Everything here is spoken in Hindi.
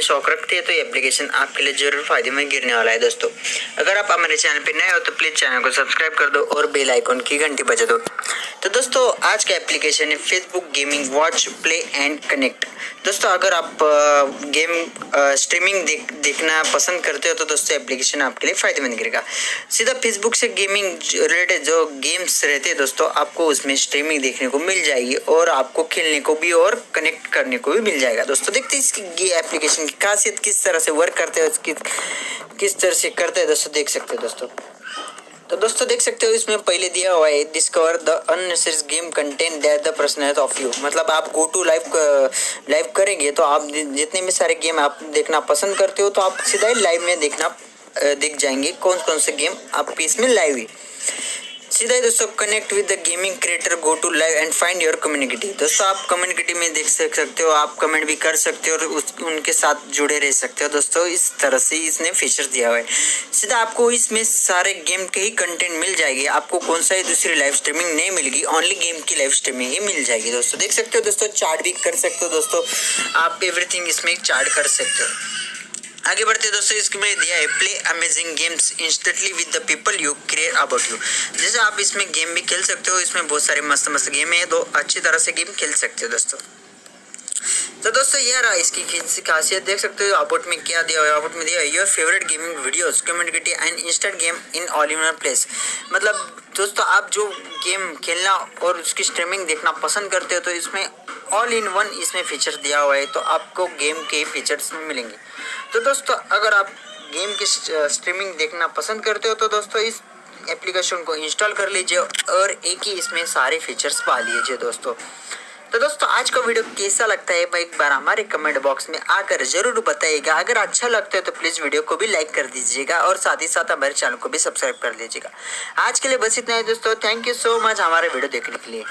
शौक रखते हैं तो ये एप्लीकेशन आपके लिए जरूर फायदे में गिरने वाला है दोस्तों। अगर आप हमारे चैनल पर नए हो तो प्लीज चैनल को सब्सक्राइब कर दो और बेल आइकन की घंटी बजा दो। तो दोस्तों आज का एप्लीकेशन है Facebook gaming watch play and connect. दोस्तों अगर आप गेम स्ट्रीमिंग देखना पसंद करते हो तो दोस्तों एप्लीकेशन आपके लिए फायदेमंद गिरेगा। सीधा फेसबुक से गेमिंग रिलेटेड जो गेम्स रहते हैं दोस्तों आपको उसमें स्ट्रीमिंग देखने को मिल जाएगी और आपको खेलने को भी और कनेक्ट करने को भी मिल जाएगा। दोस्तों देखते हैं इसकी एप्लीकेशन की खासियत किस तरह से वर्क करते हैं, उसकी किस तरह से करते हैं दोस्तों देख सकते हो दोस्तों। तो दोस्तों देख सकते हो इसमें पहले दिया हुआ है discover the unnecessary game content that the personality of you. मतलब आप गो टू लाइव करेंगे तो आप जितने भी सारे गेम आप देखना पसंद करते हो तो आप सीधा ही लाइव में दिख जाएंगे कौन कौन से गेम आपके इसमें लाइव है। सीधा ही दोस्तों connect with the gaming creator, go to live and find your community. दोस्तों आप कम्युनिटी में देख सकते हो, आप कमेंट भी कर सकते हो और उनके साथ जुड़े रह सकते हो। दोस्तों इस तरह से इसने फीचर दिया हुआ है। सीधा आपको इसमें सारे गेम के ही कंटेंट मिल जाएगी, आपको कौन सा ही दूसरी लाइव स्ट्रीमिंग नहीं मिलेगी, ओनली गेम की लाइव स्ट्रीमिंग ही मिल जाएगी। दोस्तों देख सकते हो दोस्तों चार्ट भी कर सकते हो दोस्तों, आप एवरीथिंग इसमें चार्ट कर सकते हो। आगे बढ़ते दोस्तों इसमें दिया है play amazing games instantly with the people you care about you. जैसे आप इसमें गेम भी खेल सकते हो, इसमें बहुत सारे मस्त मस्त गेम है, तो अच्छी तरह से गेम खेल सकते हो दोस्तों। तो दोस्तों ये रहा इसकी खासियत देख सकते हो। अबाउट में क्या दिया हुआ है, अबाउट में दिया है your favourite gaming videos community and instant game in all in one place. मतलब दोस्तों आप जो गेम खेलना और उसकी स्ट्रीमिंग देखना पसंद करते हो तो इसमें ऑल इन वन इसमें फीचर दिया हुआ है, तो आपको गेम के फीचर्स मिलेंगे। तो दोस्तों अगर आप गेम की स्ट्रीमिंग देखना पसंद करते हो तो दोस्तों इस एप्लीकेशन को इंस्टॉल कर लीजिए और एक ही इसमें सारे फीचर्स पा लीजिए दोस्तों। तो दोस्तों आज का वीडियो कैसा लगता है भाई एक बार हमारे कमेंट बॉक्स में आकर जरूर बताइएगा। अगर अच्छा लगता है तो प्लीज वीडियो को भी लाइक कर दीजिएगा और साथ ही साथ हमारे चैनल को भी सब्सक्राइब कर लीजिएगा। आज के लिए बस इतना ही दोस्तों, थैंक यू सो मच हमारे वीडियो देखने के लिए।